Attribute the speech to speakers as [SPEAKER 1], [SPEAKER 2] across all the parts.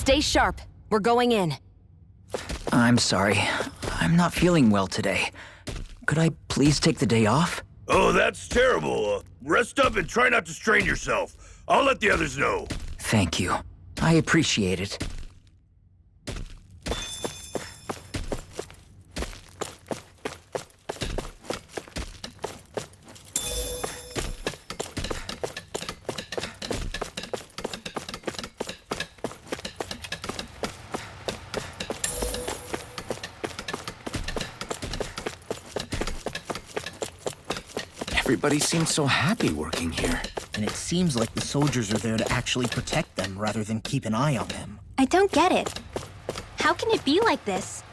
[SPEAKER 1] Stay sharp. We're going in.
[SPEAKER 2] I'm sorry. I'm not feeling well today. Could I please take the day off?
[SPEAKER 3] Oh, that's terrible. Rest up and try not to strain yourself. I'll let the others know.
[SPEAKER 2] Thank you. I appreciate it.
[SPEAKER 4] Everybody seems so happy working here.
[SPEAKER 5] And it seems like the soldiers are there to actually protect them rather than keep an eye on them.
[SPEAKER 6] I don't get it. How can it be like this?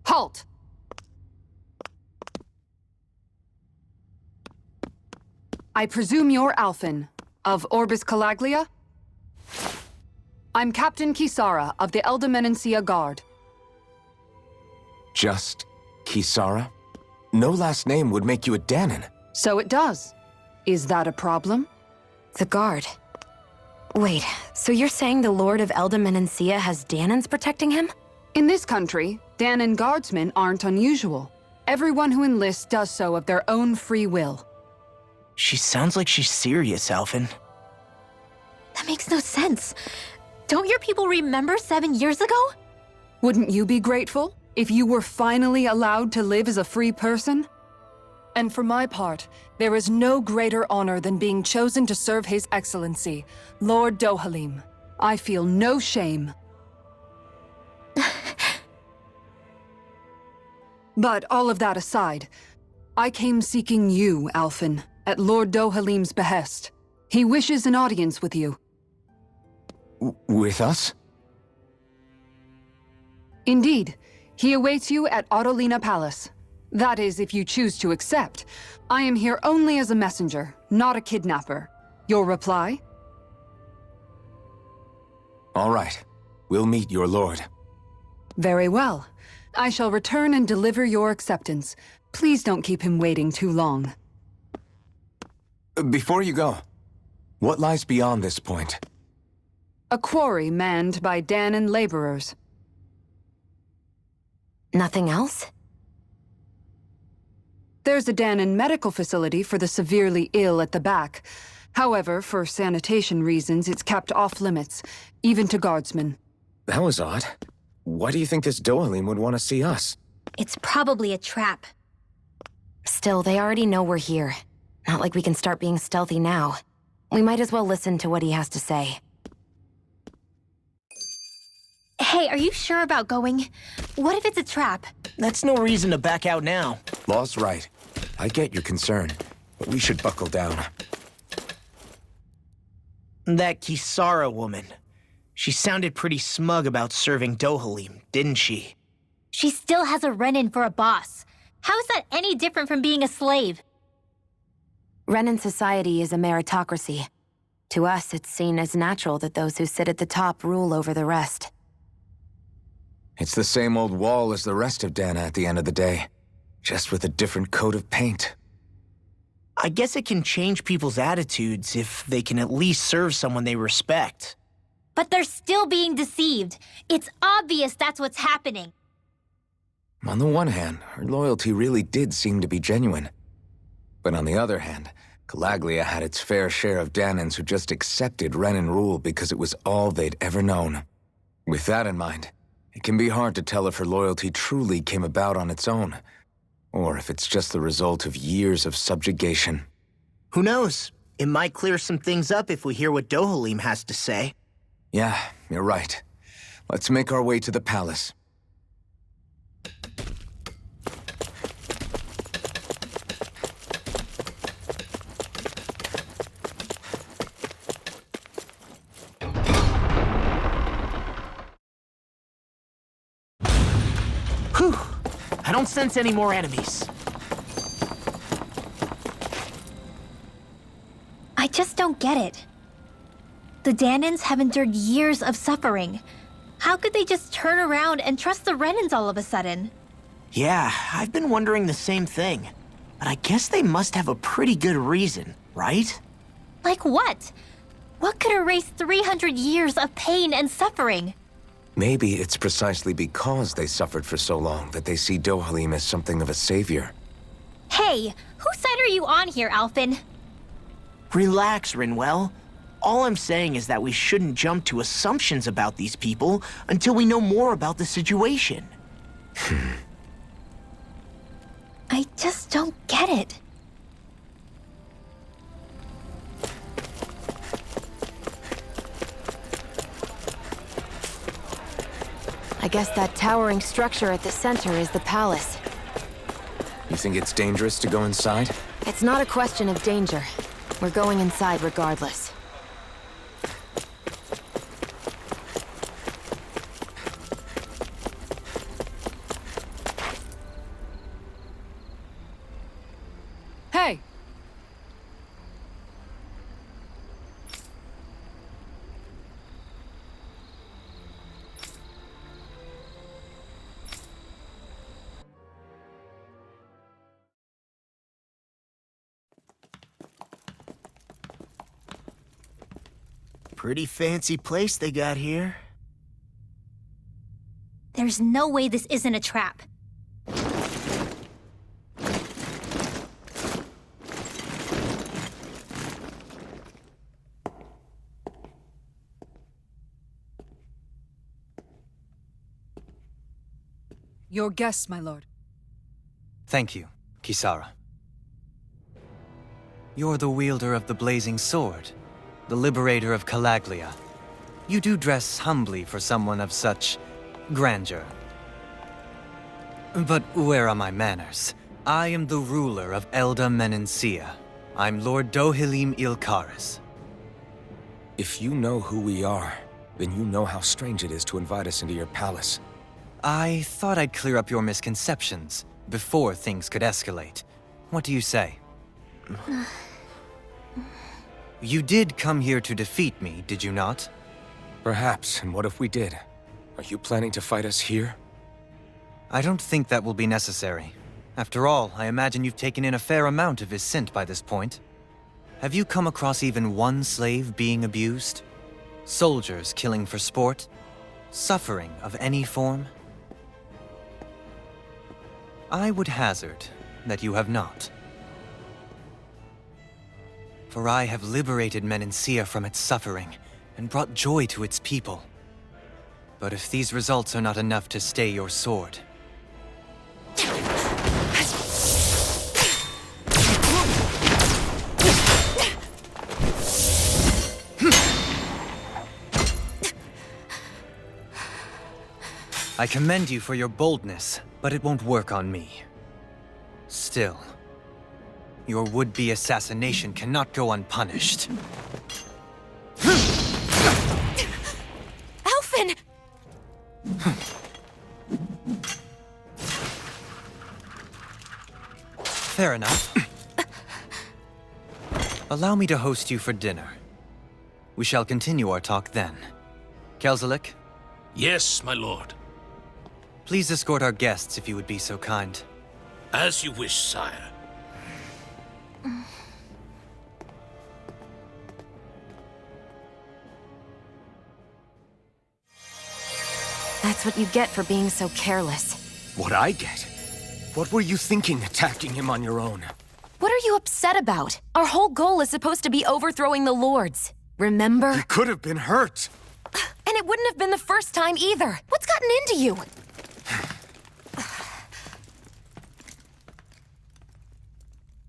[SPEAKER 7] Halt! I presume you're Alphen, of Orbis Calaglia? I'm Captain Kisara of the Elda Guard.
[SPEAKER 4] Just Kisara? No last name would make you a Dahnan.
[SPEAKER 7] So it does. Is that a problem?
[SPEAKER 1] The guard. Wait, so you're saying the Lord of Elda Menancia has Dahnans protecting him?
[SPEAKER 7] In this country, Dahnan guardsmen aren't unusual. Everyone who enlists does so of their own free will.
[SPEAKER 5] She sounds like she's serious, Alphen.
[SPEAKER 6] That makes no sense. Don't your people remember 7 years ago?
[SPEAKER 7] Wouldn't you be grateful if you were finally allowed to live as a free person? And for my part, there is no greater honor than being chosen to serve His Excellency, Lord Dohalim. I feel no shame. But all of that aside, I came seeking you, Alphen, at Lord Dohalim's behest. He wishes an audience with you.
[SPEAKER 4] With us?
[SPEAKER 7] Indeed. He awaits you at Autolina Palace. That is, if you choose to accept. I am here only as a messenger, not a kidnapper. Your reply?
[SPEAKER 4] All right. We'll meet your lord.
[SPEAKER 7] Very well. I shall return and deliver your acceptance. Please don't keep him waiting too long.
[SPEAKER 4] Before you go, what lies beyond this point?
[SPEAKER 7] A quarry manned by Dahnan laborers.
[SPEAKER 1] Nothing else?
[SPEAKER 7] There's a Dahnan medical facility for the severely ill at the back. However, for sanitation reasons, it's kept off limits, even to guardsmen.
[SPEAKER 4] That was odd. Why do you think this Dohalim would want to see us?
[SPEAKER 6] It's probably a trap.
[SPEAKER 1] Still, they already know we're here. Not like we can start being stealthy now. We might as well listen to what he has to say.
[SPEAKER 6] Hey, are you sure about going? What if it's a trap?
[SPEAKER 5] That's no reason to back out now.
[SPEAKER 4] Law's right. I get your concern, but we should buckle down.
[SPEAKER 5] That Kisara woman. She sounded pretty smug about serving Dohalim, didn't she?
[SPEAKER 6] She still has a Renan for a boss. How is that any different from being a slave?
[SPEAKER 1] Renan society is a meritocracy. To us, it's seen as natural that those who sit at the top rule over the rest.
[SPEAKER 4] It's the same old wall as the rest of Dahna at the end of the day, just with a different coat of paint.
[SPEAKER 5] I guess it can change people's attitudes if they can at least serve someone they respect.
[SPEAKER 6] But they're still being deceived. It's obvious that's what's happening.
[SPEAKER 4] On the one hand, her loyalty really did seem to be genuine. But on the other hand, Calaglia had its fair share of Dahnans who just accepted Renan rule because it was all they'd ever known. With that in mind, it can be hard to tell if her loyalty truly came about on its own, or if it's just the result of years of subjugation.
[SPEAKER 5] Who knows? It might clear some things up if we hear what Dohalim has to say.
[SPEAKER 4] Yeah, you're right. Let's make our way to the palace.
[SPEAKER 5] Whew! I don't sense any more enemies.
[SPEAKER 6] just don't get it. The Danans have endured years of suffering. How could they just turn around and trust the Renans all of a sudden?
[SPEAKER 5] Yeah, I've been wondering the same thing. But I guess they must have a pretty good reason, right?
[SPEAKER 6] Like what? What could erase 300 years of pain and suffering?
[SPEAKER 4] Maybe it's precisely because they suffered for so long that they see Dohalim as something of a savior.
[SPEAKER 6] Hey, whose side are you on here, Alphen?
[SPEAKER 5] Relax, Rinwell. All I'm saying is that we shouldn't jump to assumptions about these people until we know more about the situation.
[SPEAKER 6] I just don't get it.
[SPEAKER 1] I guess that towering structure at the center is the palace.
[SPEAKER 4] You think it's dangerous to go inside?
[SPEAKER 1] It's not a question of danger. We're going inside regardless.
[SPEAKER 7] Hey!
[SPEAKER 5] Pretty fancy place they got here.
[SPEAKER 6] There's no way this isn't a trap.
[SPEAKER 7] Your guests, my lord.
[SPEAKER 8] Thank you, Kisara. You're the wielder of the blazing sword, the liberator of Calaglia. You do dress humbly for someone of such grandeur. But where are my manners? I am the ruler of Elda Menencia. I'm Lord Dohalim Ilkaris.
[SPEAKER 4] If you know who we are, then you know how strange it is to invite us into your palace.
[SPEAKER 8] I thought I'd clear up your misconceptions before things could escalate. What do you say? You did come here to defeat me, did you not?
[SPEAKER 4] Perhaps, and what if we did? Are you planning to fight us here?
[SPEAKER 8] I don't think that will be necessary. After all, I imagine you've taken in a fair amount of his scent by this point. Have you come across even one slave being abused? Soldiers killing for sport? Suffering of any form? I would hazard that you have not. For I have liberated Menencia from its suffering and brought joy to its people. But if these results are not enough to stay your sword... I commend you for your boldness, but it won't work on me. Still, your would-be assassination cannot go unpunished.
[SPEAKER 1] Alphen!
[SPEAKER 8] Fair enough. Allow me to host you for dinner. We shall continue our talk then. Kelzelik,
[SPEAKER 9] Yes, my lord.
[SPEAKER 8] please escort our guests if you would be so kind.
[SPEAKER 9] As you wish, sire.
[SPEAKER 1] That's what you get for being so careless.
[SPEAKER 4] What I get? What were you thinking attacking him on your own?
[SPEAKER 1] What are you upset about? Our whole goal is supposed to be overthrowing the Lords. Remember?
[SPEAKER 4] He could have been hurt.
[SPEAKER 1] And it wouldn't have been the first time either. What's gotten into you?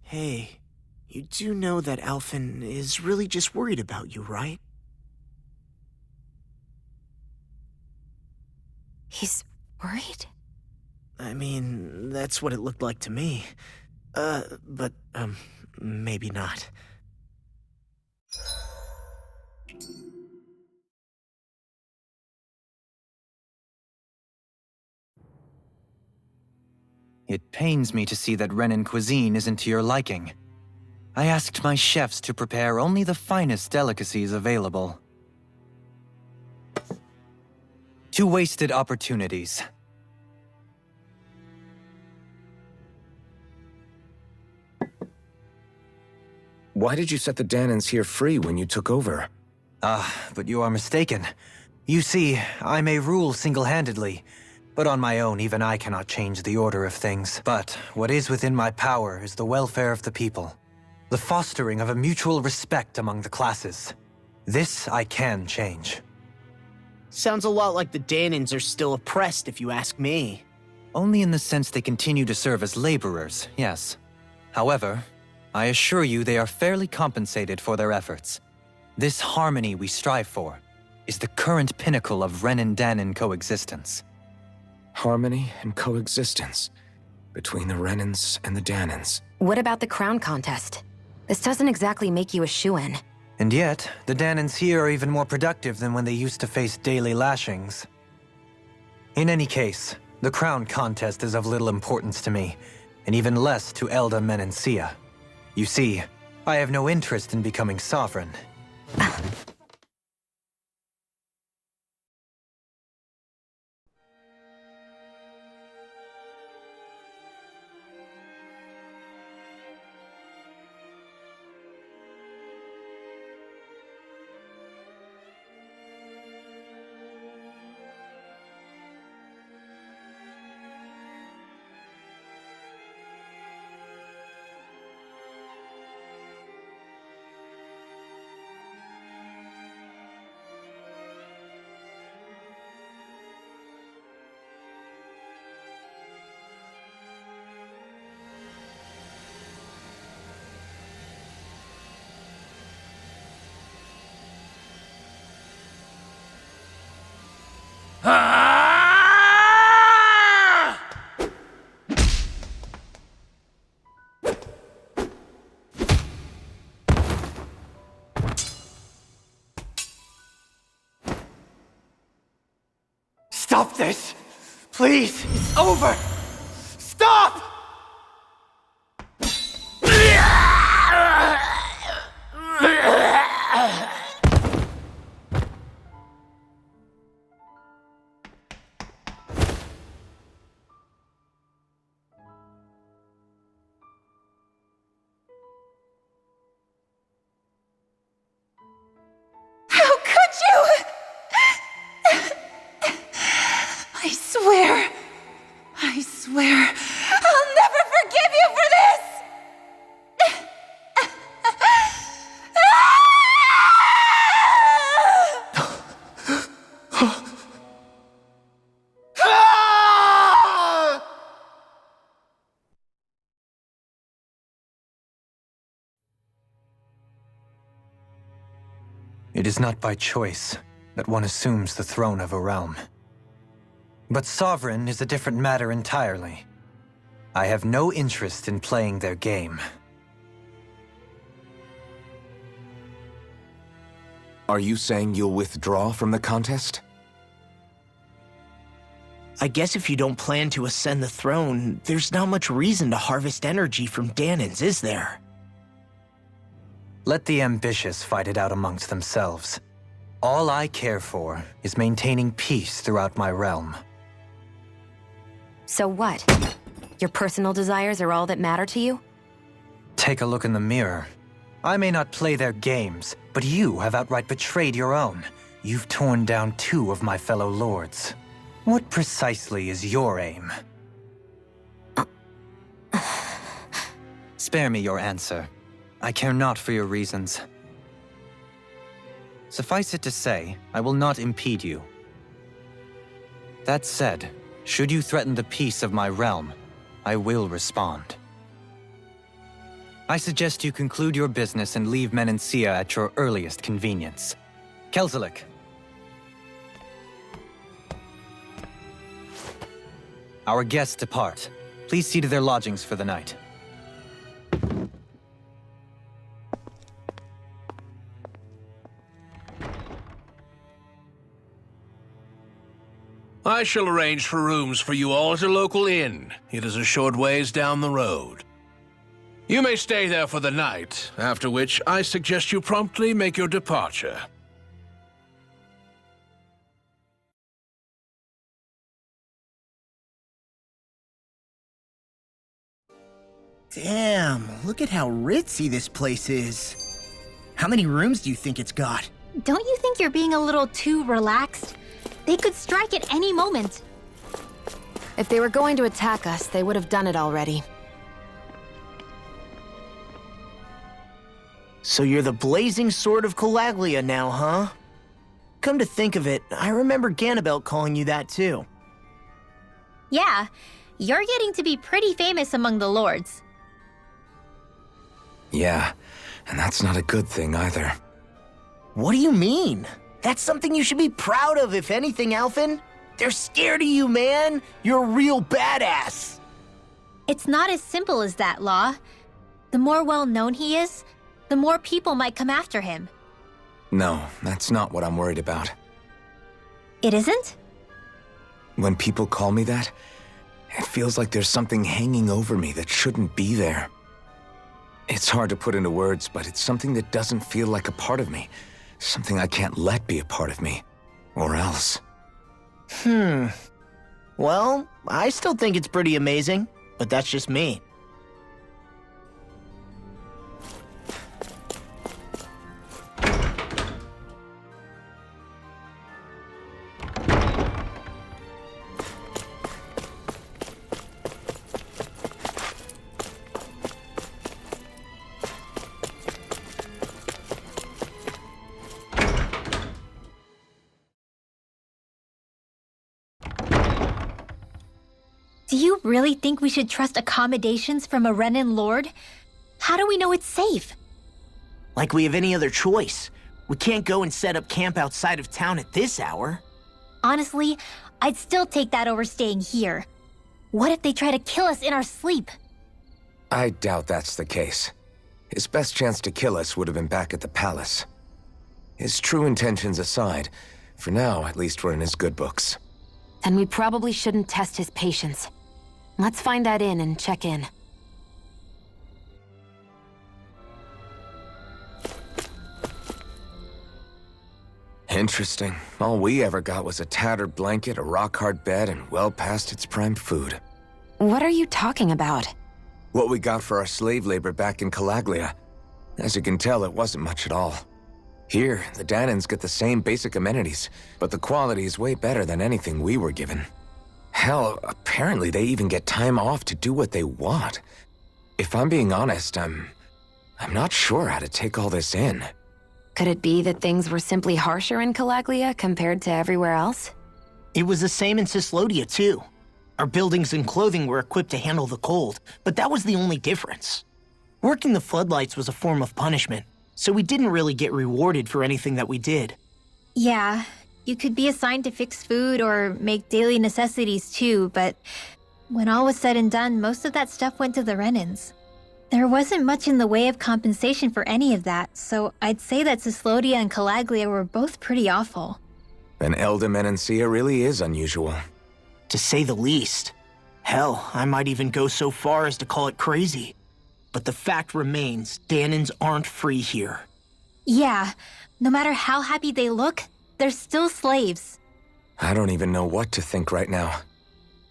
[SPEAKER 5] Hey, you do know that Alphen is really just worried about you, right?
[SPEAKER 1] He's worried?
[SPEAKER 5] I mean, that's what it looked like to me. But maybe not.
[SPEAKER 8] It pains me to see that Renan cuisine isn't to your liking. I asked my chefs to prepare only the finest delicacies available. 2 wasted opportunities.
[SPEAKER 4] Why did you set the Danans here free when you took over?
[SPEAKER 8] But you are mistaken. You see, I may rule single-handedly, but on my own even I cannot change the order of things. But what is within my power is the welfare of the people, the fostering of a mutual respect among the classes. This I can change.
[SPEAKER 5] Sounds a lot like the Danans are still oppressed, if you ask me.
[SPEAKER 8] Only in the sense they continue to serve as laborers, yes. However, I assure you they are fairly compensated for their efforts. This harmony we strive for is the current pinnacle of Renin-Danan coexistence.
[SPEAKER 4] Harmony and coexistence between the Renins and the Danans.
[SPEAKER 1] What about the crown contest? This doesn't exactly make you a shoo-in.
[SPEAKER 8] And yet, the Danans here are even more productive than when they used to face daily lashings. In any case, the crown contest is of little importance to me, and even less to Elda Menencia. You see, I have no interest in becoming sovereign. Stop this! Please! It's over! Stop!
[SPEAKER 10] How could you? I swear, I'll never forgive you for this!
[SPEAKER 8] It is not by choice that one assumes the throne of a realm. But sovereign is a different matter entirely. I have no interest in playing their game.
[SPEAKER 4] Are you saying you'll withdraw from the contest?
[SPEAKER 5] I guess if you don't plan to ascend the throne, there's not much reason to harvest energy from Danans, is there?
[SPEAKER 8] Let the ambitious fight it out amongst themselves. All I care for is maintaining peace throughout my realm.
[SPEAKER 1] So what? Your personal desires are all that matter to you?
[SPEAKER 8] Take a look in the mirror. I may not play their games, but you have outright betrayed your own. You've torn down 2 of my fellow lords. What precisely is your aim? Spare me your answer. I care not for your reasons. Suffice it to say, I will not impede you. That said, should you threaten the peace of my realm, I will respond. I suggest you conclude your business and leave Menencia at your earliest convenience. Kelzelik. Our guests depart. Please see to their lodgings for the night.
[SPEAKER 9] I shall arrange for rooms for you all at a local inn. It is a short ways down the road.
[SPEAKER 11] You may stay there for the night, after which I suggest you promptly make your departure.
[SPEAKER 5] Damn, look at how ritzy this place is. How many rooms do you think it's got?
[SPEAKER 6] Don't you think you're being a little too relaxed? They could strike at any moment.
[SPEAKER 1] If they were going to attack us, they would have done it already.
[SPEAKER 5] So you're the blazing sword of Calaglia now, huh? Come to think of it, I remember Ganabelt calling you that too.
[SPEAKER 6] Yeah, you're getting to be pretty famous among the lords.
[SPEAKER 4] Yeah, and that's not a good thing either.
[SPEAKER 5] What do you mean? That's something you should be proud of, if anything, Alphen. They're scared of you, man. You're a real badass.
[SPEAKER 6] It's not as simple as that, Law. The more well-known he is, the more people might come after him.
[SPEAKER 4] No, that's not what I'm worried about.
[SPEAKER 6] It isn't?
[SPEAKER 4] When people call me that, it feels like there's something hanging over me that shouldn't be there. It's hard to put into words, but it's something that doesn't feel like a part of me. Something I can't let be a part of me. Or else.
[SPEAKER 5] Well, I still think it's pretty amazing, but that's just me.
[SPEAKER 6] Do you really think we should trust accommodations from a Renan lord? How do we know it's safe?
[SPEAKER 5] Like we have any other choice. We can't go and set up camp outside of town at this hour.
[SPEAKER 6] Honestly, I'd still take that over staying here. What if they try to kill us in our sleep?
[SPEAKER 4] I doubt that's the case. His best chance to kill us would have been back at the palace. His true intentions aside, for now, at least we're in his good books.
[SPEAKER 1] Then we probably shouldn't test his patience. Let's find that inn and check in.
[SPEAKER 4] Interesting. All we ever got was a tattered blanket, a rock-hard bed, and well past its prime food.
[SPEAKER 1] What are you talking about?
[SPEAKER 4] What we got for our slave labor back in Calaglia. As you can tell, it wasn't much at all. Here, the Danans get the same basic amenities, but the quality is way better than anything we were given. Hell, apparently they even get time off to do what they want. If I'm being honest, I'm not sure how to take all this in.
[SPEAKER 1] Could it be that things were simply harsher in Calaglia compared to everywhere else?
[SPEAKER 5] It was the same in Cyslodia, too. Our buildings and clothing were equipped to handle the cold, but that was the only difference. Working the floodlights was a form of punishment, so we didn't really get rewarded for anything that we did.
[SPEAKER 6] Yeah, you could be assigned to fix food or make daily necessities too, but when all was said and done, most of that stuff went to the Renans. There wasn't much in the way of compensation for any of that, so I'd say that Cyslodia and Calaglia were both pretty awful.
[SPEAKER 4] Then Elda Menancia really is unusual.
[SPEAKER 5] To say the least. Hell, I might even go so far as to call it crazy. But the fact remains, Danans aren't free here.
[SPEAKER 6] Yeah, no matter how happy they look, they're still slaves.
[SPEAKER 4] I don't even know what to think right now.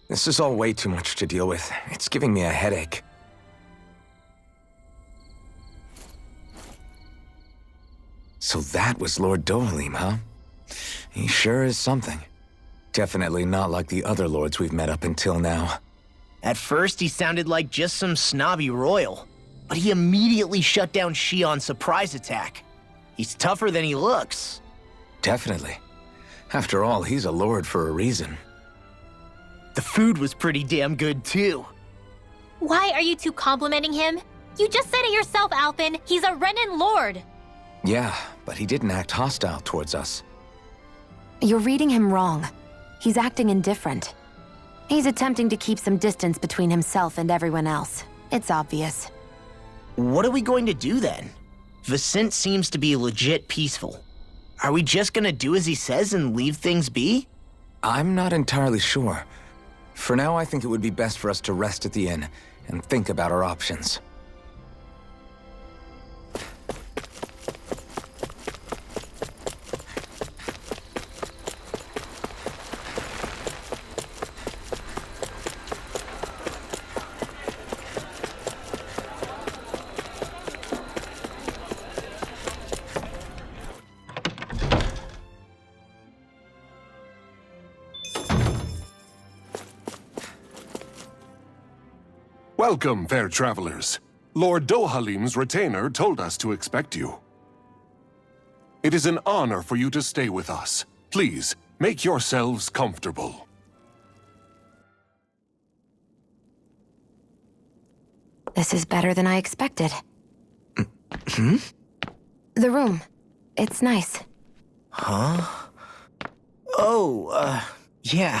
[SPEAKER 4] This is all way too much to deal with. It's giving me a headache. So that was Lord Dohalim, huh? He sure is something. Definitely not like the other lords we've met up until now.
[SPEAKER 5] At first, he sounded like just some snobby royal, but he immediately shut down Shion's surprise attack. He's tougher than he looks.
[SPEAKER 4] Definitely. After all, he's a lord for a reason.
[SPEAKER 5] The food was pretty damn good, too.
[SPEAKER 6] Why are you two complimenting him? You just said it yourself, Alphen. He's a Renan lord.
[SPEAKER 4] Yeah, but he didn't act hostile towards us.
[SPEAKER 1] You're reading him wrong. He's acting indifferent. He's attempting to keep some distance between himself and everyone else. It's obvious.
[SPEAKER 5] What are we going to do then? Vicente seems to be legit peaceful. Are we just gonna do as he says and leave things be?
[SPEAKER 4] I'm not entirely sure. For now, I think it would be best for us to rest at the inn and think about our options.
[SPEAKER 12] Welcome, fair travelers. Lord Dohalim's retainer told us to expect you. It is an honor for you to stay with us. Please, make yourselves comfortable.
[SPEAKER 1] This is better than I expected.
[SPEAKER 5] Hmm?
[SPEAKER 1] The room. It's nice.
[SPEAKER 5] Huh? Oh, yeah.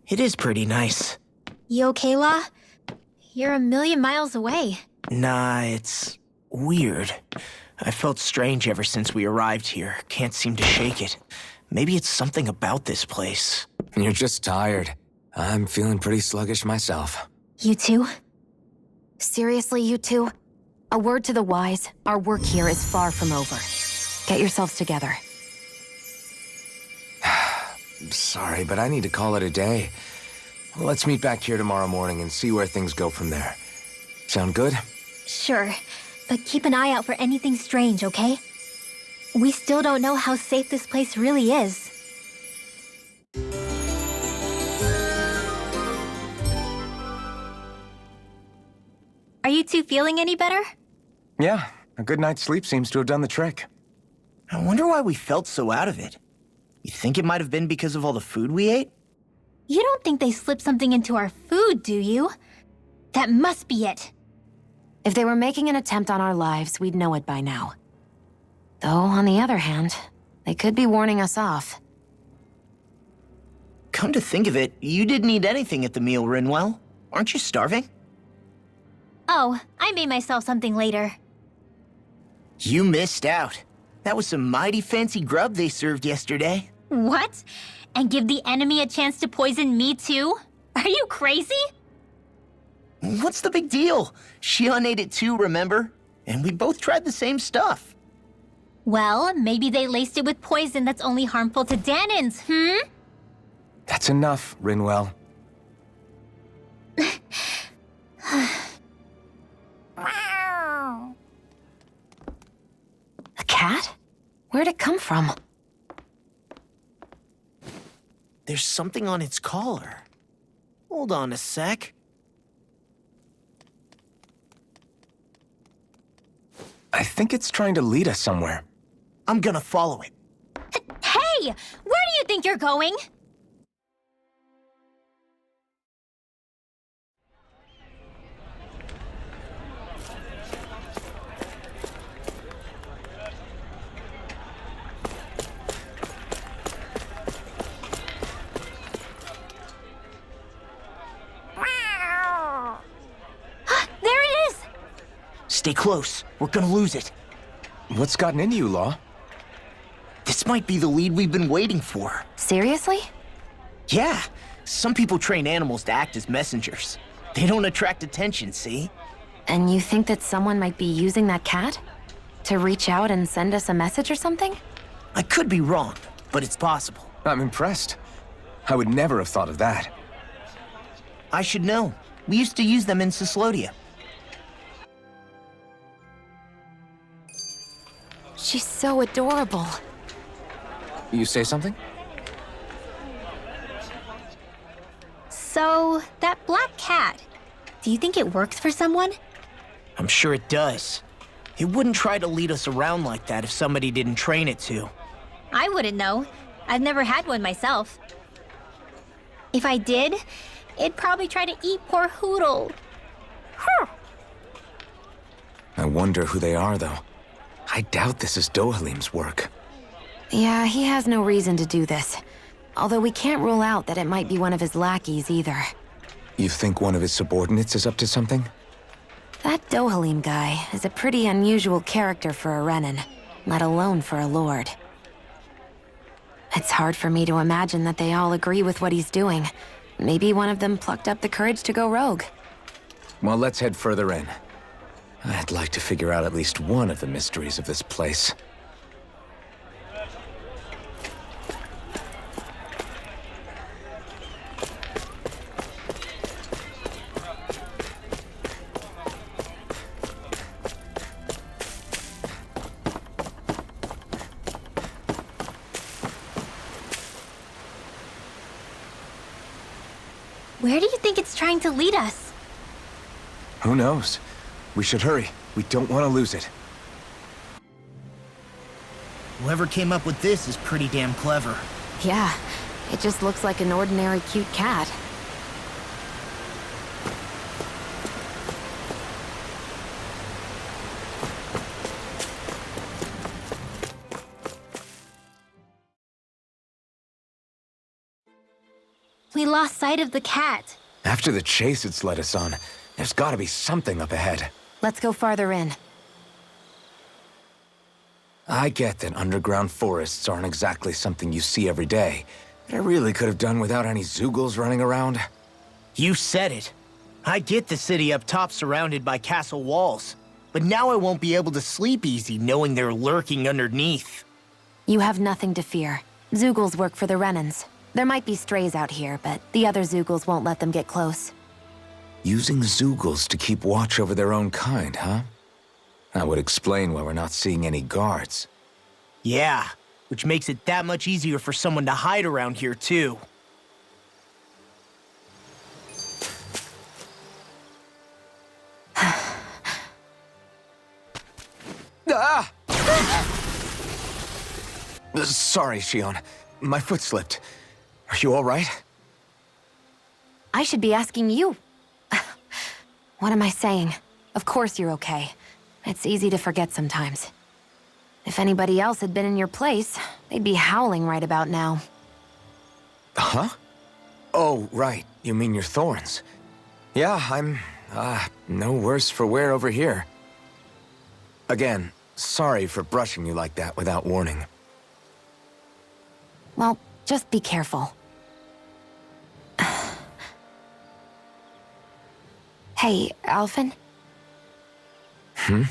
[SPEAKER 5] It is pretty nice.
[SPEAKER 6] You okay, La? You're a million miles away.
[SPEAKER 5] Nah, it's weird. I felt strange ever since we arrived here. Can't seem to shake it. Maybe it's something about this place.
[SPEAKER 4] You're just tired. I'm feeling pretty sluggish myself.
[SPEAKER 6] You too?
[SPEAKER 1] Seriously, you two? A word to the wise, our work here is far from over. Get yourselves together.
[SPEAKER 4] Sorry, but I need to call it a day. Let's meet back here tomorrow morning and see where things go from there. Sound good?
[SPEAKER 6] Sure, but keep an eye out for anything strange, okay? We still don't know how safe this place really is. Are you two feeling any better?
[SPEAKER 4] Yeah, a good night's sleep seems to have done the trick.
[SPEAKER 5] I wonder why we felt so out of it. You think it might have been because of all the food we ate?
[SPEAKER 6] You don't think they slipped something into our food, do you? That must be it.
[SPEAKER 1] If they were making an attempt on our lives, we'd know it by now. Though, on the other hand, they could be warning us off.
[SPEAKER 5] Come to think of it, you didn't eat anything at the meal, Rinwell. Aren't you starving?
[SPEAKER 6] Oh, I made myself something later.
[SPEAKER 5] You missed out. That was some mighty fancy grub they served yesterday.
[SPEAKER 6] What? And give the enemy a chance to poison me too? Are you crazy?
[SPEAKER 5] What's the big deal? Shion ate it too, remember? And we both tried the same stuff.
[SPEAKER 6] Well, maybe they laced it with poison that's only harmful to Danins,
[SPEAKER 4] That's enough, Rinwell.
[SPEAKER 1] A cat? Where'd it come from?
[SPEAKER 5] There's something on its collar. Hold on a sec.
[SPEAKER 4] I think it's trying to lead us somewhere.
[SPEAKER 5] I'm gonna follow it.
[SPEAKER 6] Hey! Where do you think you're going? There it is!
[SPEAKER 5] Stay close. We're gonna lose it.
[SPEAKER 4] What's gotten into you, Law?
[SPEAKER 5] This might be the lead we've been waiting for.
[SPEAKER 1] Seriously?
[SPEAKER 5] Yeah. Some people train animals to act as messengers. They don't attract attention, see?
[SPEAKER 1] And you think that someone might be using that cat? To reach out and send us a message or something?
[SPEAKER 5] I could be wrong, but it's possible.
[SPEAKER 4] I'm impressed. I would never have thought of that.
[SPEAKER 5] I should know. We used to use them in Cyslodia.
[SPEAKER 1] She's so adorable.
[SPEAKER 4] You say something?
[SPEAKER 6] So, that black cat, do you think it works for someone?
[SPEAKER 5] I'm sure it does. It wouldn't try to lead us around like that if somebody didn't train it to.
[SPEAKER 6] I wouldn't know. I've never had one myself. If I did, it'd probably try to eat poor Hootle.
[SPEAKER 4] I wonder who they are, though. I doubt this is Dohalim's work.
[SPEAKER 1] Yeah, he has no reason to do this. Although we can't rule out that it might be one of his lackeys either.
[SPEAKER 4] You think one of his subordinates is up to something?
[SPEAKER 1] That Dohalim guy is a pretty unusual character for a Renan, let alone for a lord. It's hard for me to imagine that they all agree with what he's doing. Maybe one of them plucked up the courage to go rogue.
[SPEAKER 4] Well, let's head further in. I'd like to figure out at least one of the mysteries of this place.
[SPEAKER 6] Where do you think it's trying to lead us?
[SPEAKER 4] Who knows? We should hurry. We don't want to lose it.
[SPEAKER 5] Whoever came up with this is pretty damn clever.
[SPEAKER 1] Yeah, it just looks like an ordinary cute cat.
[SPEAKER 6] We lost sight of the cat.
[SPEAKER 4] After the chase it's led us on, there's gotta be something up ahead.
[SPEAKER 1] Let's go farther in.
[SPEAKER 4] I get that underground forests aren't exactly something you see every day, but I really could have done without any Zeugles running around.
[SPEAKER 5] You said it. I get the city up top surrounded by castle walls, but now I won't be able to sleep easy knowing they're lurking underneath.
[SPEAKER 1] You have nothing to fear. Zeugles work for the Renans. There might be strays out here, but the other Zeugles won't let them get close.
[SPEAKER 4] Using Zeugles to keep watch over their own kind, huh? That would explain why we're not seeing any guards.
[SPEAKER 5] Yeah, which makes it that much easier for someone to hide around here, too.
[SPEAKER 4] Ah! Sorry, Shion. My foot slipped. Are you all right?
[SPEAKER 1] I should be asking you. What am I saying? Of course you're okay. It's easy to forget sometimes. If anybody else had been in your place, they'd be howling right about now.
[SPEAKER 4] Huh? Oh, right. You mean your thorns. Yeah, I'm, no worse for wear over here. Again, sorry for brushing you like that without warning.
[SPEAKER 1] Well, just be careful. Hey, Alphen?
[SPEAKER 4] Hmm?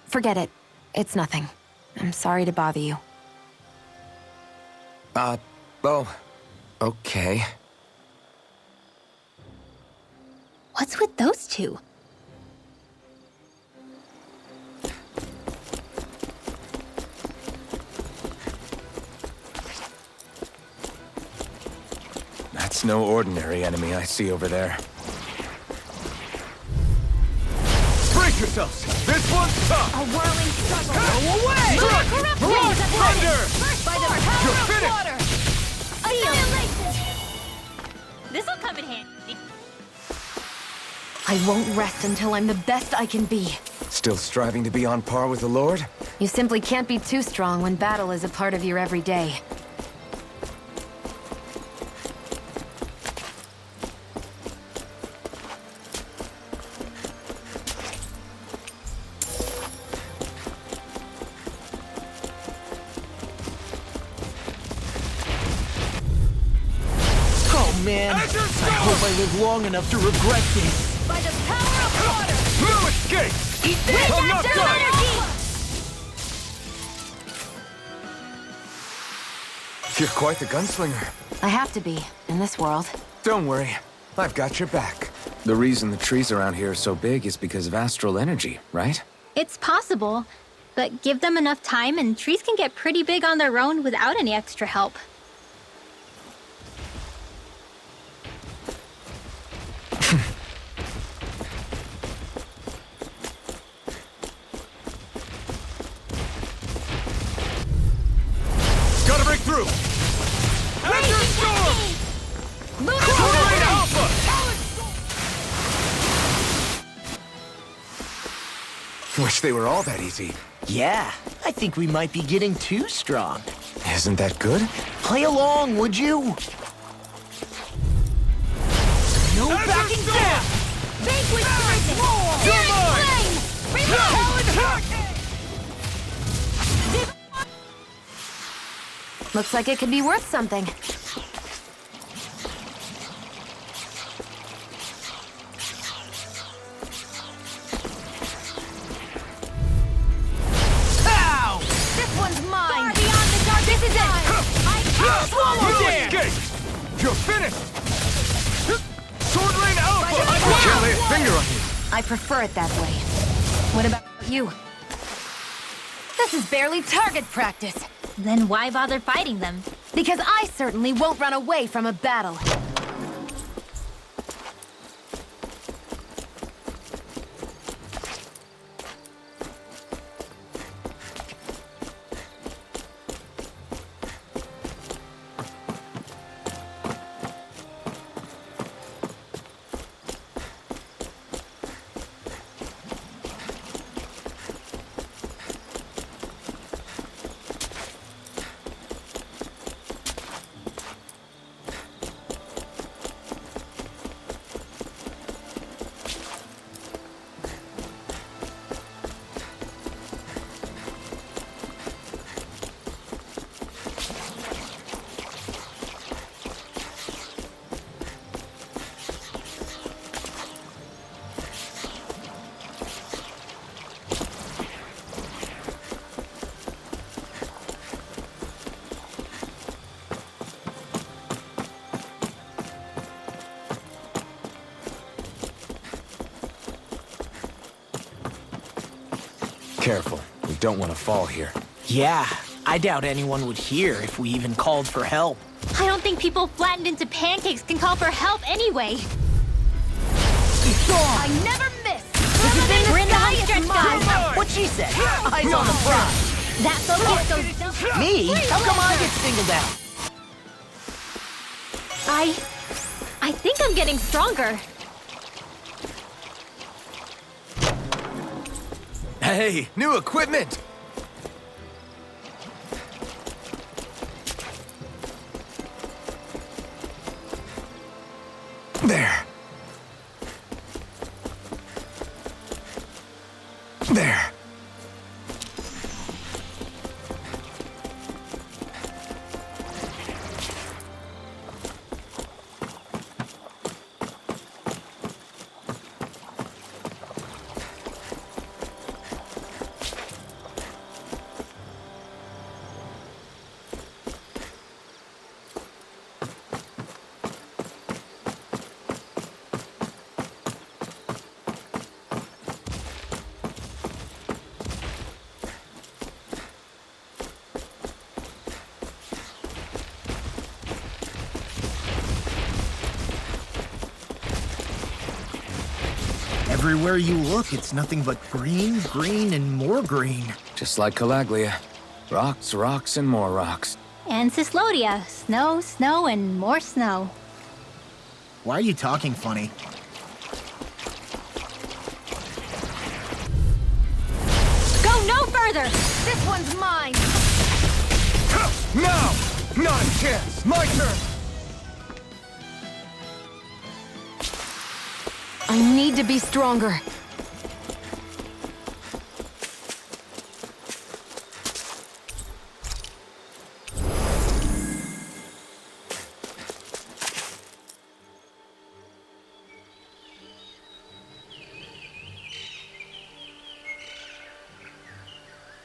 [SPEAKER 1] Forget it. It's nothing. I'm sorry to bother you.
[SPEAKER 4] Oh, okay.
[SPEAKER 6] What's with those two?
[SPEAKER 4] That's no ordinary enemy I see over there.
[SPEAKER 3] Brace yourselves! This one's tough!
[SPEAKER 6] A whirling struggle.
[SPEAKER 3] Go away!
[SPEAKER 6] Corrupt
[SPEAKER 3] Mirage Thunder!
[SPEAKER 6] First by the
[SPEAKER 3] You're
[SPEAKER 6] power of
[SPEAKER 3] finished!
[SPEAKER 6] water. Annihilation. This'll come in handy.
[SPEAKER 1] I won't rest until I'm the best I can be.
[SPEAKER 4] Still striving to be on par with the Lord?
[SPEAKER 1] You simply can't be too strong when battle is a part of your everyday.
[SPEAKER 5] Man, I hope I live long enough to regret this.
[SPEAKER 6] By the power of water.
[SPEAKER 3] No escape!
[SPEAKER 6] Eat this!
[SPEAKER 3] I'm not done!
[SPEAKER 4] You're quite the gunslinger.
[SPEAKER 1] I have to be, in this world.
[SPEAKER 4] Don't worry, I've got your back. The reason the trees around here are so big is because of astral energy, right?
[SPEAKER 6] It's possible, but give them enough time and trees can get pretty big on their own without any extra help.
[SPEAKER 3] Gotta break through! Azure Storm! Tornado Alpha!
[SPEAKER 4] Wish they were all that easy.
[SPEAKER 5] Yeah, I think we might be getting too strong.
[SPEAKER 4] Isn't that good?
[SPEAKER 5] Play along, would you? No
[SPEAKER 3] Azure
[SPEAKER 5] backing
[SPEAKER 3] Storm!
[SPEAKER 5] down!
[SPEAKER 6] Vanquish Thursday!
[SPEAKER 3] You're
[SPEAKER 6] Searing
[SPEAKER 3] mine!
[SPEAKER 6] flame!
[SPEAKER 3] Talon Hack!
[SPEAKER 1] Looks like it could be worth something.
[SPEAKER 6] Ow! This one's mine! Far beyond the dark, this is it! I can't swallow
[SPEAKER 3] No
[SPEAKER 6] this!
[SPEAKER 3] escape! You're finished! Sword Rain Alpha!
[SPEAKER 4] I can't lay a finger on you.
[SPEAKER 1] I prefer it that way. What about you? This is barely target practice.
[SPEAKER 6] Then why bother fighting them?
[SPEAKER 1] Because I certainly won't run away from a battle.
[SPEAKER 4] careful. We don't want to fall here.
[SPEAKER 5] Yeah, I doubt anyone would hear if we even called for help.
[SPEAKER 6] I don't think people flattened into pancakes can call for help anyway.
[SPEAKER 5] I never miss!
[SPEAKER 6] We're in the home stretch, guys.
[SPEAKER 5] What she said? Eyes on the prize.
[SPEAKER 6] That focus goes...
[SPEAKER 5] Me? How come I get singled out?
[SPEAKER 6] I think I'm getting stronger.
[SPEAKER 4] Hey, new equipment! There. There.
[SPEAKER 5] Everywhere you look, it's nothing but green, green, and more green.
[SPEAKER 4] Just like Calaglia. Rocks, rocks, and more rocks.
[SPEAKER 6] And Cyslodia. Snow, snow, and more snow.
[SPEAKER 5] Why are you talking funny?
[SPEAKER 6] Go no further! This one's mine!
[SPEAKER 4] No! Not a chance! My turn!
[SPEAKER 1] I need to be stronger.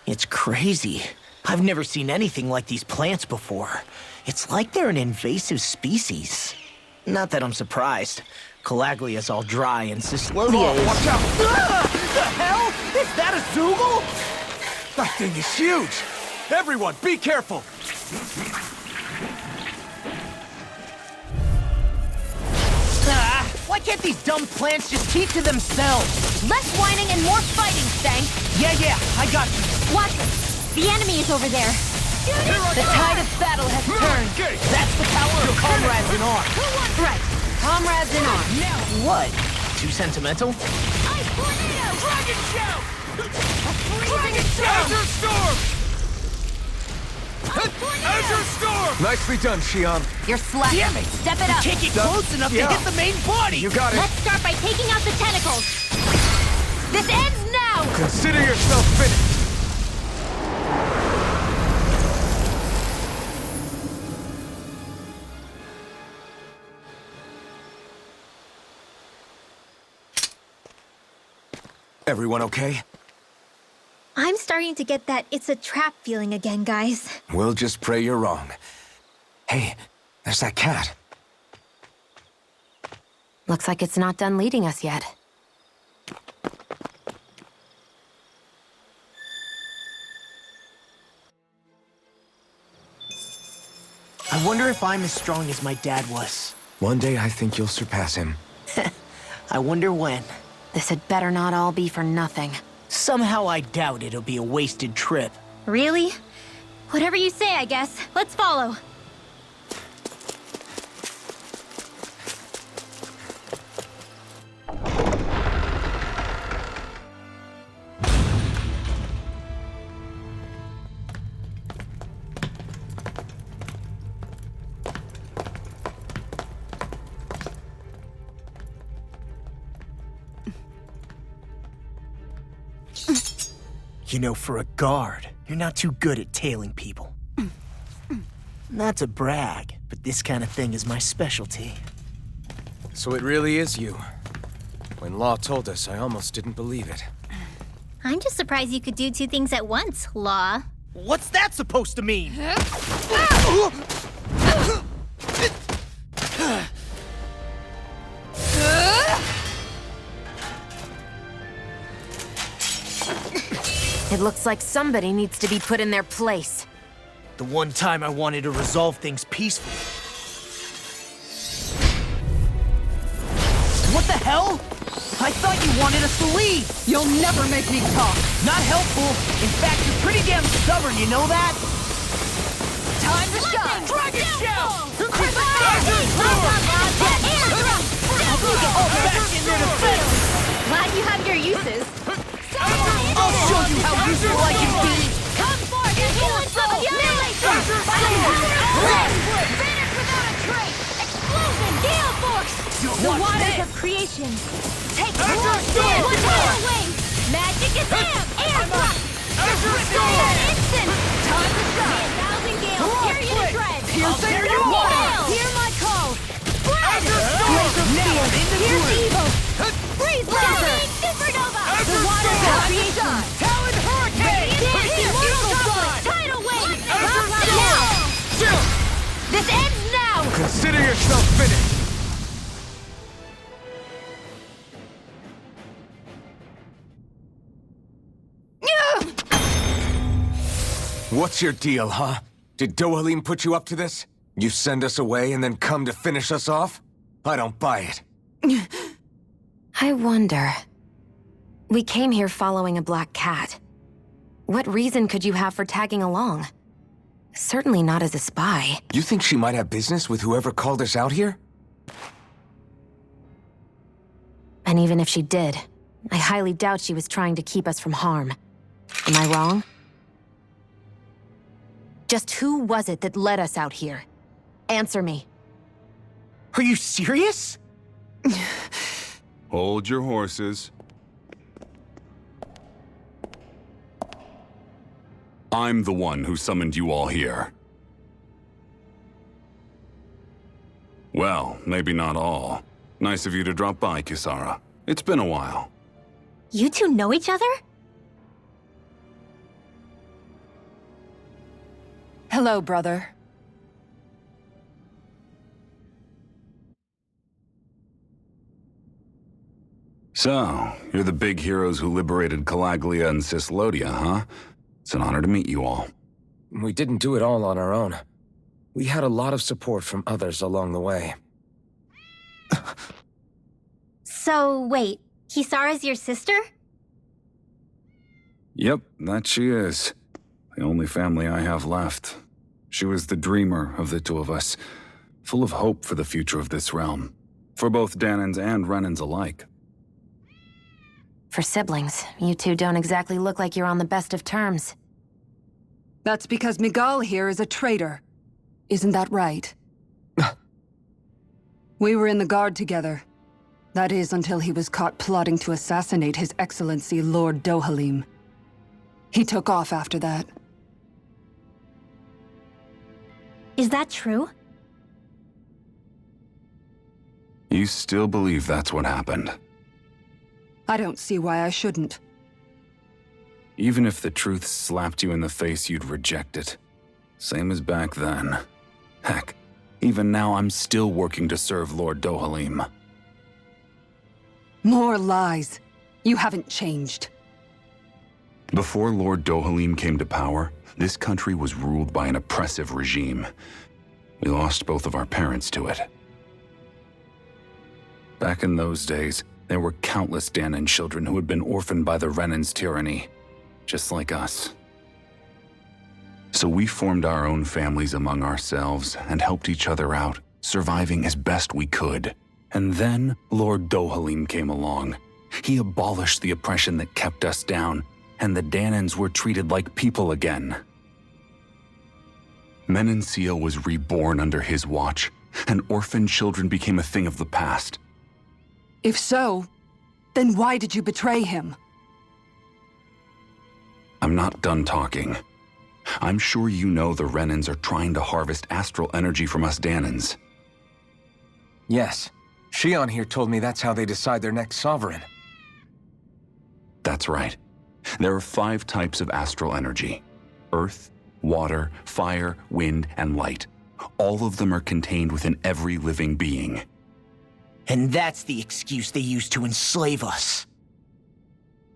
[SPEAKER 5] It's crazy. I've never seen anything like these plants before. It's like they're an invasive species. Not that I'm surprised. Calaglia's all dry and Cyslodia is...
[SPEAKER 4] Watch out!
[SPEAKER 5] Ah! The hell? Is that a Zoogle?
[SPEAKER 4] That thing is huge! Everyone, be careful!
[SPEAKER 5] Why can't these dumb plants just keep to themselves?
[SPEAKER 6] Less whining and more fighting, Stank!
[SPEAKER 5] Yeah, I got you.
[SPEAKER 6] Watch it! The enemy is over there!
[SPEAKER 1] The tide of battle has turned.
[SPEAKER 5] That's the power of comrades in arms.
[SPEAKER 1] Right. Comrades in arms.
[SPEAKER 5] What? Too sentimental?
[SPEAKER 3] Dragon Shout! Dragon Shout! Azure Storm! Azure Storm!
[SPEAKER 4] Nicely done, Xion.
[SPEAKER 1] You're slacking.
[SPEAKER 5] Damn it!
[SPEAKER 1] Step it up.
[SPEAKER 5] Can't get close enough to hit the main body!
[SPEAKER 4] You got it.
[SPEAKER 6] Let's start by taking out the tentacles! This ends now!
[SPEAKER 4] Consider yourself finished. Everyone okay?
[SPEAKER 6] I'm starting to get that it's a trap feeling again, guys.
[SPEAKER 4] We'll just pray you're wrong. Hey, there's that cat.
[SPEAKER 1] Looks like it's not done leading us yet.
[SPEAKER 5] I wonder if I'm as strong as my dad was.
[SPEAKER 4] One day I think you'll surpass him.
[SPEAKER 5] I wonder when.
[SPEAKER 1] This had better not all be for nothing.
[SPEAKER 5] Somehow I doubt it'll be a wasted trip.
[SPEAKER 6] Really? Whatever you say, I guess. Let's follow.
[SPEAKER 5] You know, for a guard, you're not too good at tailing people. Not to brag, but this kind of thing is my specialty.
[SPEAKER 4] So it really is you. When Law told us, I almost didn't believe it.
[SPEAKER 6] I'm just surprised you could do two things at once, Law.
[SPEAKER 5] What's that supposed to mean?
[SPEAKER 1] It looks like somebody needs to be put in their place.
[SPEAKER 5] The one time I wanted to resolve things peacefully. What the hell? I thought you wanted us to leave!
[SPEAKER 7] You'll never make me talk!
[SPEAKER 5] Not helpful. In fact, you're pretty damn stubborn, you know that?
[SPEAKER 10] Time to shine!
[SPEAKER 5] Dragon Shell!
[SPEAKER 6] Glad you have your uses.
[SPEAKER 5] I'll show you how useful I can be!
[SPEAKER 10] Come forth and heal some annihilation! Finish without a trace! Explosion! Gale Force! The waters of creation! Take more stand! One more wing! Magic is him! Air block! Instant! Time to shine! 1,000 gales! Tear you to shreds!
[SPEAKER 5] Tear you apart!
[SPEAKER 10] Hear my call! Spread!
[SPEAKER 5] Now I'm in the
[SPEAKER 10] Here's
[SPEAKER 5] groove!
[SPEAKER 10] evil! Freeze Blazer! Supernova! The waters of creation!
[SPEAKER 5] Talon Hurricane!
[SPEAKER 10] Tidal Wave! Now! This ends now!
[SPEAKER 4] Consider yourself finished! What's your deal, huh? Did Dohalim put you up to this? You send us away and then come to finish us off? I don't buy it.
[SPEAKER 1] I wonder. We came here following a black cat. What reason could you have for tagging along? Certainly not as a spy.
[SPEAKER 4] You think she might have business with whoever called us out here?
[SPEAKER 1] And even if she did, I highly doubt she was trying to keep us from harm. Am I wrong? Just who was it that led us out here? Answer me.
[SPEAKER 5] Are you serious?
[SPEAKER 13] Hold your horses. I'm the one who summoned you all here. Well, maybe not all. Nice of you to drop by, Kisara. It's been a while.
[SPEAKER 6] You two know each other?
[SPEAKER 7] Hello, brother.
[SPEAKER 13] So, you're the big heroes who liberated Calaglia and Cyslodia, huh? It's an honor to meet you all.
[SPEAKER 4] We didn't do it all on our own. We had a lot of support from others along the way.
[SPEAKER 6] So, wait. Kisara's your sister?
[SPEAKER 13] Yep, that she is. The only family I have left. She was the dreamer of the two of us, full of hope for the future of this realm, for both Dahnans and Renans alike.
[SPEAKER 1] For siblings, you two don't exactly look like you're on the best of terms.
[SPEAKER 7] That's because Miguel here is a traitor. Isn't that right? We were in the Guard together. That is, until he was caught plotting to assassinate His Excellency Lord Dohalim. He took off after that.
[SPEAKER 6] Is that true?
[SPEAKER 13] You still believe that's what happened?
[SPEAKER 7] I don't see why I shouldn't.
[SPEAKER 13] Even if the truth slapped you in the face, you'd reject it. Same as back then. Heck, even now I'm still working to serve Lord Dohalim.
[SPEAKER 7] More lies. You haven't changed.
[SPEAKER 13] Before Lord Dohalim came to power, this country was ruled by an oppressive regime. We lost both of our parents to it. Back in those days, there were countless Dahnan children who had been orphaned by the Renan's tyranny, just like us. So we formed our own families among ourselves and helped each other out, surviving as best we could. And then Lord Dohalim came along. He abolished the oppression that kept us down, and the Dahnans were treated like people again. Menancia was reborn under his watch, and orphaned children became a thing of the past.
[SPEAKER 7] If so, then why did you betray him?
[SPEAKER 13] I'm not done talking. I'm sure you know the Renans are trying to harvest astral energy from us Dahnans.
[SPEAKER 4] Yes. Shion here told me that's how they decide their next sovereign.
[SPEAKER 13] That's right. There are 5 types of astral energy. Earth, water, fire, wind, and light. All of them are contained within every living being.
[SPEAKER 5] And that's the excuse they use to enslave us.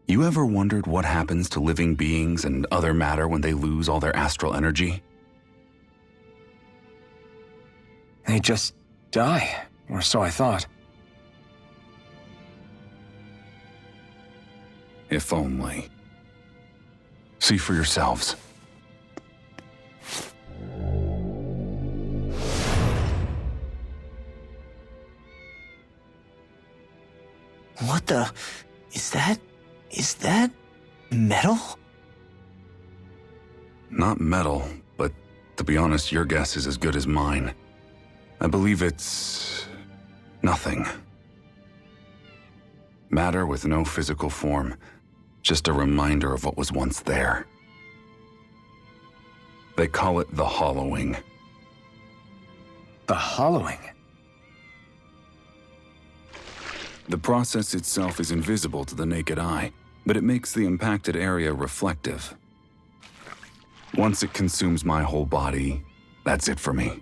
[SPEAKER 13] You ever wondered what happens to living beings and other matter when they lose all their astral energy?
[SPEAKER 4] They just die, or so I thought.
[SPEAKER 13] If only. See for yourselves.
[SPEAKER 5] What the... Is that metal?
[SPEAKER 13] Not metal, but to be honest, your guess is as good as mine. I believe it's... nothing. Matter with no physical form. Just a reminder of what was once there. They call it the hollowing.
[SPEAKER 4] The hollowing?
[SPEAKER 13] The process itself is invisible to the naked eye, but it makes the impacted area reflective. Once it consumes my whole body, that's it for me.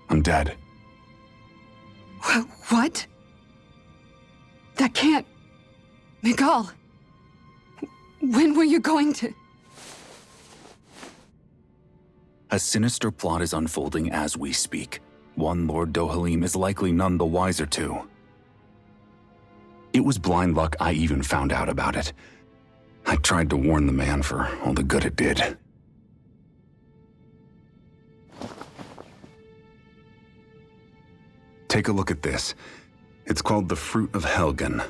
[SPEAKER 13] I'm dead.
[SPEAKER 7] What? That can't... Miguel, when were you going to...
[SPEAKER 13] A sinister plot is unfolding as we speak. One Lord Dohalim is likely none the wiser to. It was blind luck I even found out about it. I tried to warn the man for all the good it did. Take a look at this. It's called the Fruit of Helgen.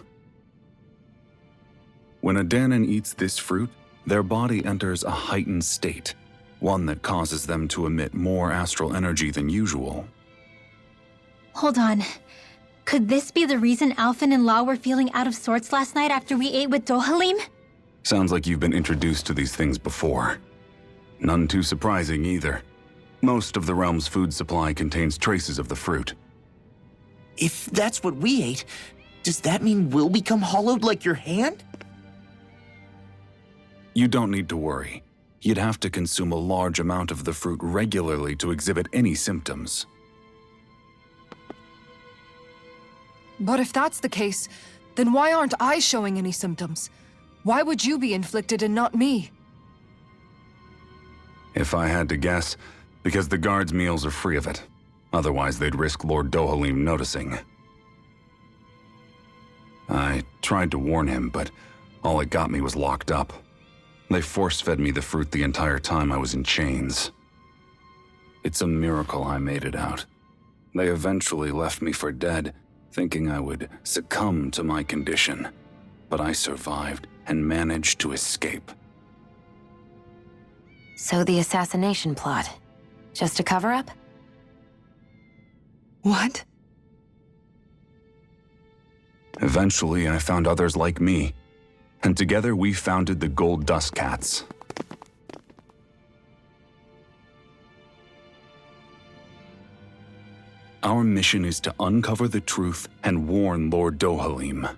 [SPEAKER 13] When a Dahnan eats this fruit, their body enters a heightened state, one that causes them to emit more astral energy than usual.
[SPEAKER 6] Hold on. Could this be the reason Alphen and Law were feeling out of sorts last night after we ate with Dohalim?
[SPEAKER 13] Sounds like you've been introduced to these things before. None too surprising either. Most of the realm's food supply contains traces of the fruit.
[SPEAKER 5] If that's what we ate, does that mean we'll become hollowed like your hand?
[SPEAKER 13] You don't need to worry. You'd have to consume a large amount of the fruit regularly to exhibit any symptoms.
[SPEAKER 7] But if that's the case, then why aren't I showing any symptoms? Why would you be inflicted and not me?
[SPEAKER 13] If I had to guess, because the guards' meals are free of it. Otherwise, they'd risk Lord Dohalim noticing. I tried to warn him, but all it got me was locked up. They force-fed me the fruit the entire time I was in chains. It's a miracle I made it out. They eventually left me for dead, thinking I would succumb to my condition. But I survived and managed to escape.
[SPEAKER 1] So the assassination plot, just a cover-up?
[SPEAKER 7] What?
[SPEAKER 13] Eventually, I found others like me, and together we founded the Gold Dust Cats. Our mission is to uncover the truth and warn Lord Dohalim.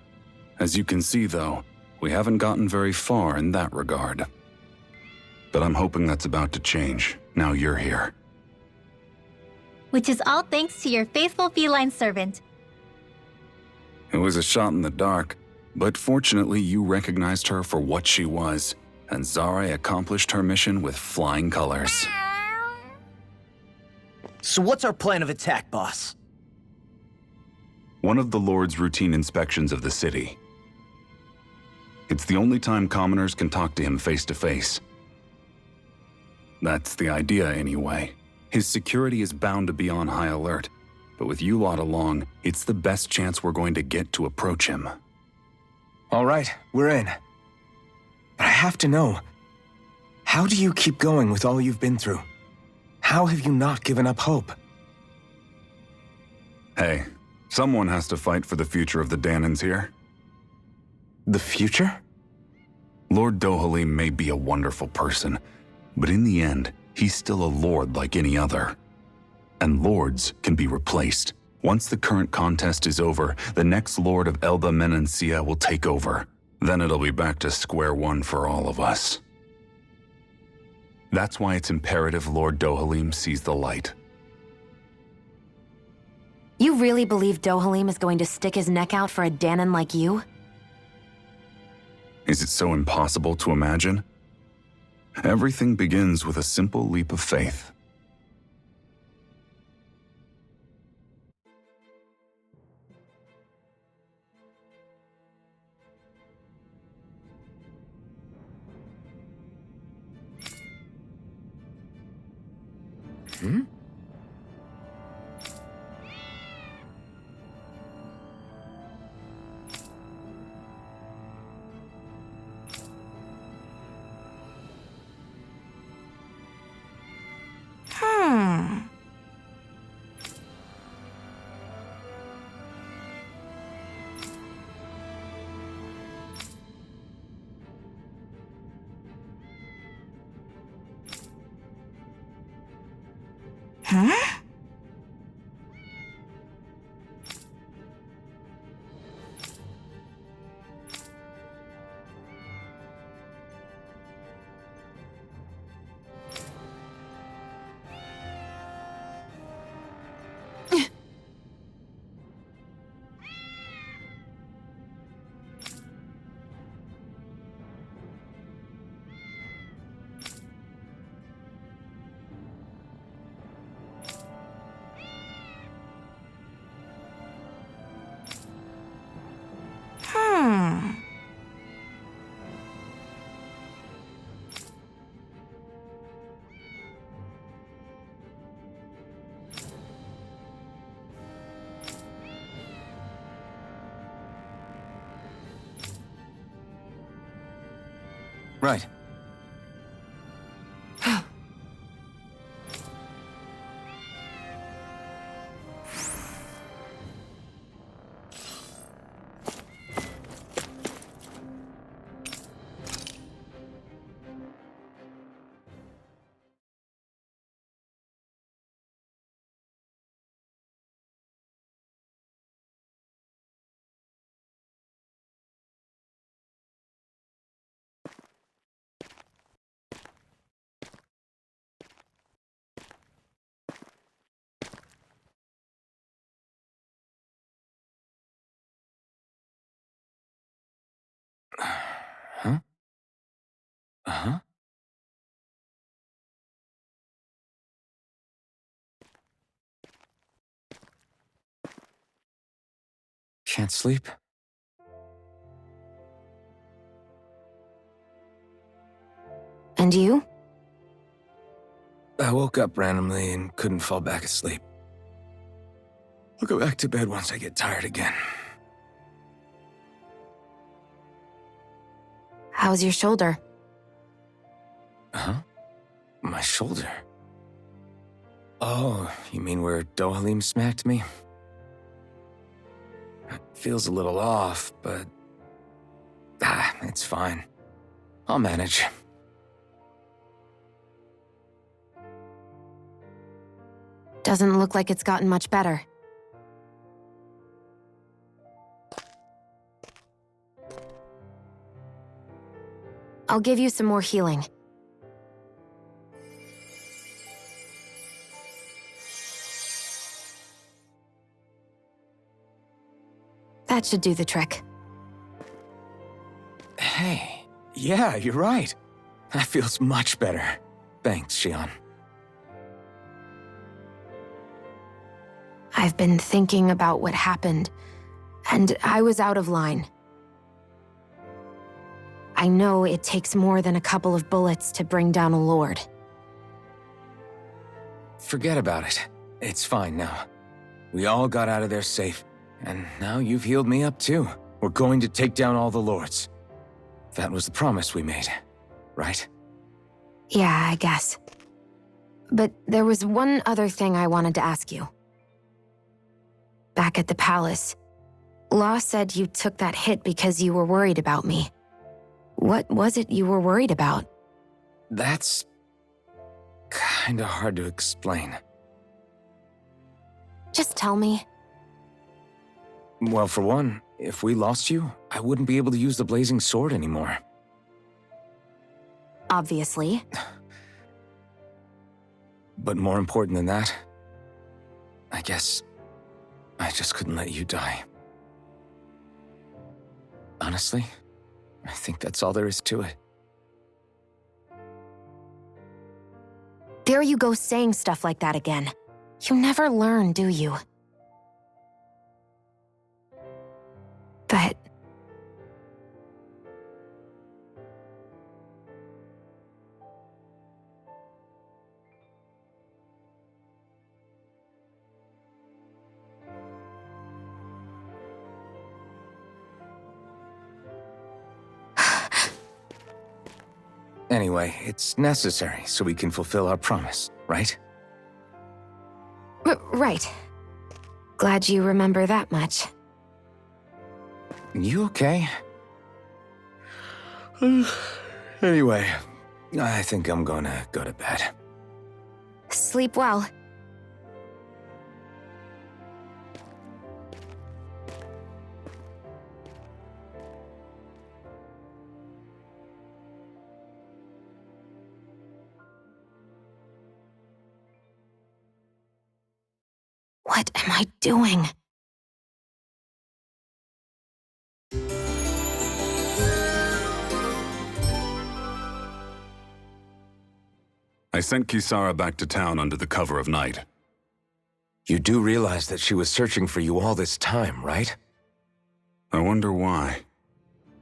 [SPEAKER 13] As you can see, though, we haven't gotten very far in that regard. But I'm hoping that's about to change, now you're here.
[SPEAKER 6] Which is all thanks to your faithful feline servant.
[SPEAKER 13] It was a shot in the dark, but fortunately you recognized her for what she was, and Zare accomplished her mission with flying colors.
[SPEAKER 5] So what's our plan of attack, boss?
[SPEAKER 13] One of the Lord's routine inspections of the city. It's the only time commoners can talk to him face to face. That's the idea, anyway. His security is bound to be on high alert, but with you lot along, it's the best chance we're going to get to approach him.
[SPEAKER 4] All right, we're in. But I have to know, how do you keep going with all you've been through? How have you not given up hope?
[SPEAKER 13] Hey, someone has to fight for the future of the Dahnans here.
[SPEAKER 4] The future?
[SPEAKER 13] Lord Dohalim may be a wonderful person, but in the end, he's still a lord like any other. And lords can be replaced. Once the current contest is over, the next lord of Elba Menancia will take over. Then it'll be back to square one for all of us. That's why it's imperative Lord Dohalim sees the light.
[SPEAKER 1] You really believe Dohalim is going to stick his neck out for a Dahnan like you?
[SPEAKER 13] Is it so impossible to imagine? Everything begins with a simple leap of faith.
[SPEAKER 4] Hmm?
[SPEAKER 10] Huh?
[SPEAKER 4] Right. Huh? Uh-huh. Can't sleep?
[SPEAKER 1] And you?
[SPEAKER 4] I woke up randomly and couldn't fall back asleep. I'll go back to bed once I get tired again.
[SPEAKER 1] How's your shoulder?
[SPEAKER 4] Huh? My shoulder? Oh, you mean where Dohalim smacked me? It feels a little off, but... it's fine. I'll manage.
[SPEAKER 1] Doesn't look like it's gotten much better. I'll give you some more healing. That should do the trick.
[SPEAKER 4] Hey, yeah, you're right. That feels much better. Thanks, Xion.
[SPEAKER 1] I've been thinking about what happened, and I was out of line. I know it takes more than a couple of bullets to bring down a lord.
[SPEAKER 4] Forget about it. It's fine now. We all got out of there safe, and now you've healed me up too. We're going to take down all the lords. That was the promise we made, right?
[SPEAKER 1] Yeah, I guess. But there was one other thing I wanted to ask you. Back at the palace, Law said you took that hit because you were worried about me. What was it you were worried about?
[SPEAKER 4] That's... kinda hard to explain.
[SPEAKER 1] Just tell me.
[SPEAKER 4] Well, for one, if we lost you, I wouldn't be able to use the blazing sword anymore.
[SPEAKER 1] Obviously.
[SPEAKER 4] But more important than that, I guess I just couldn't let you die. Honestly, I think that's all there is to it.
[SPEAKER 1] There you go saying stuff like that again. You never learn, do you? But...
[SPEAKER 4] Anyway, it's necessary so we can fulfill our promise, right?
[SPEAKER 1] Right. Glad you remember that much.
[SPEAKER 4] You okay? Anyway, I think I'm gonna go to bed.
[SPEAKER 1] Sleep well. What am I doing?
[SPEAKER 13] I sent Kisara back to town under the cover of night.
[SPEAKER 4] You do realize that she was searching for you all this time, right?
[SPEAKER 13] I wonder why.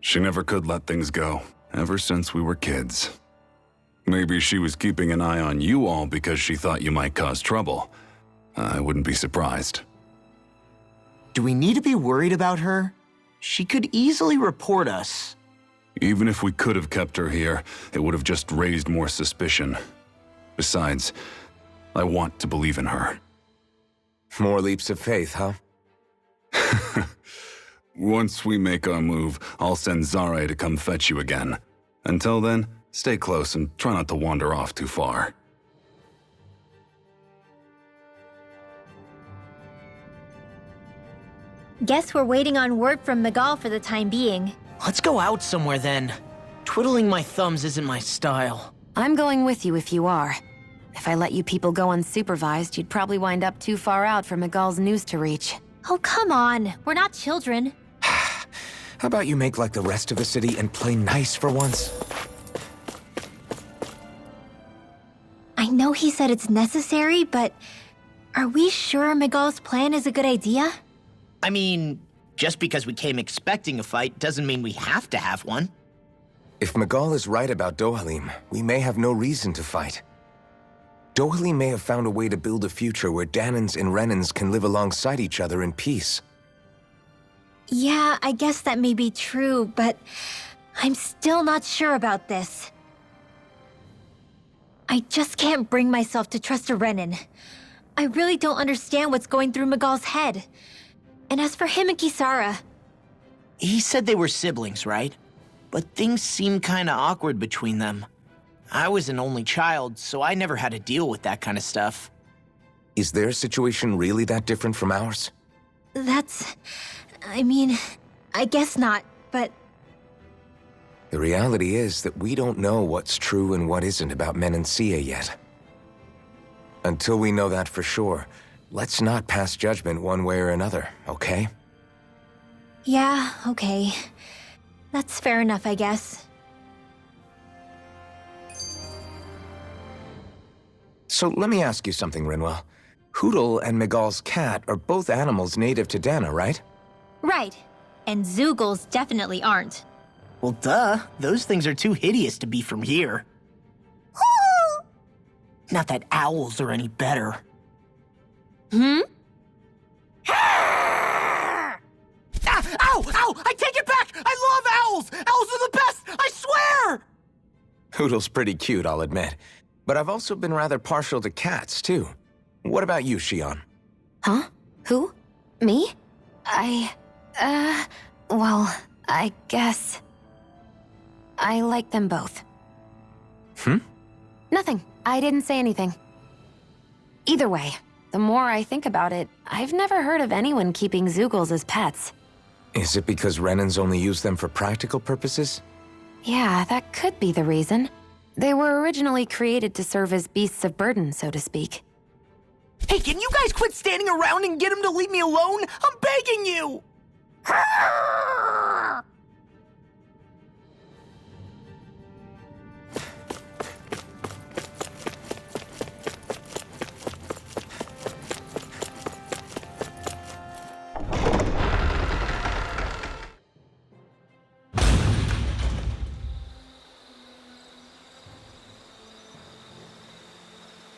[SPEAKER 13] She never could let things go, ever since we were kids. Maybe she was keeping an eye on you all because she thought you might cause trouble. I wouldn't be surprised.
[SPEAKER 5] Do we need to be worried about her? She could easily report us.
[SPEAKER 13] Even if we could have kept her here, it would have just raised more suspicion. Besides, I want to believe in her.
[SPEAKER 4] More leaps of faith, huh?
[SPEAKER 13] Once we make our move, I'll send Zare to come fetch you again. Until then, stay close and try not to wander off too far.
[SPEAKER 6] Guess we're waiting on word from Miguel for the time being.
[SPEAKER 5] Let's go out somewhere then. Twiddling my thumbs isn't my style.
[SPEAKER 1] I'm going with you if you are. If I let you people go unsupervised, you'd probably wind up too far out for Miguel's news to reach.
[SPEAKER 6] Oh, come on. We're not children.
[SPEAKER 4] How about you make like the rest of the city and play nice for once?
[SPEAKER 6] I know he said it's necessary, but are we sure Miguel's plan is a good idea?
[SPEAKER 5] I mean, just because we came expecting a fight doesn't mean we have to have one.
[SPEAKER 4] If Miguel is right about Dohalim, we may have no reason to fight. Dohalim may have found a way to build a future where Dahnans and Renans can live alongside each other in peace.
[SPEAKER 6] Yeah, I guess that may be true, but I'm still not sure about this. I just can't bring myself to trust a Renan. I really don't understand what's going through Miguel's head. And as for him and Kisara...
[SPEAKER 5] He said they were siblings, right? But things seem kinda awkward between them. I was an only child, so I never had to deal with that kind of stuff.
[SPEAKER 4] Is their situation really that different from ours?
[SPEAKER 6] I mean, I guess not, but...
[SPEAKER 4] The reality is that we don't know what's true and what isn't about Menancia yet. Until we know that for sure, let's not pass judgment one way or another, okay?
[SPEAKER 6] Yeah, okay. That's fair enough, I guess.
[SPEAKER 4] So let me ask you something, Rinwell. Hootle and Miguel's cat are both animals native to Dahna, right?
[SPEAKER 6] Right. And Zoogles definitely aren't.
[SPEAKER 5] Well, duh. Those things are too hideous to be from here. Not that owls are any better.
[SPEAKER 6] Hmm?
[SPEAKER 5] Ah! Ow! Ow! I take it back! I love owls! Owls are the best! I swear!
[SPEAKER 4] Hootle's pretty cute, I'll admit. But I've also been rather partial to cats, too. What about you, Shion?
[SPEAKER 1] Huh? Who? Me? Well, I guess... I like them both. Nothing. I didn't say anything. Either way, the more I think about it, I've never heard of anyone keeping Zoogles as pets.
[SPEAKER 4] Is it because Renans only use them for practical purposes?
[SPEAKER 1] Yeah, that could be the reason. They were originally created to serve as beasts of burden, so to speak.
[SPEAKER 5] Hey, can you guys quit standing around and get him to leave me alone? I'm begging you!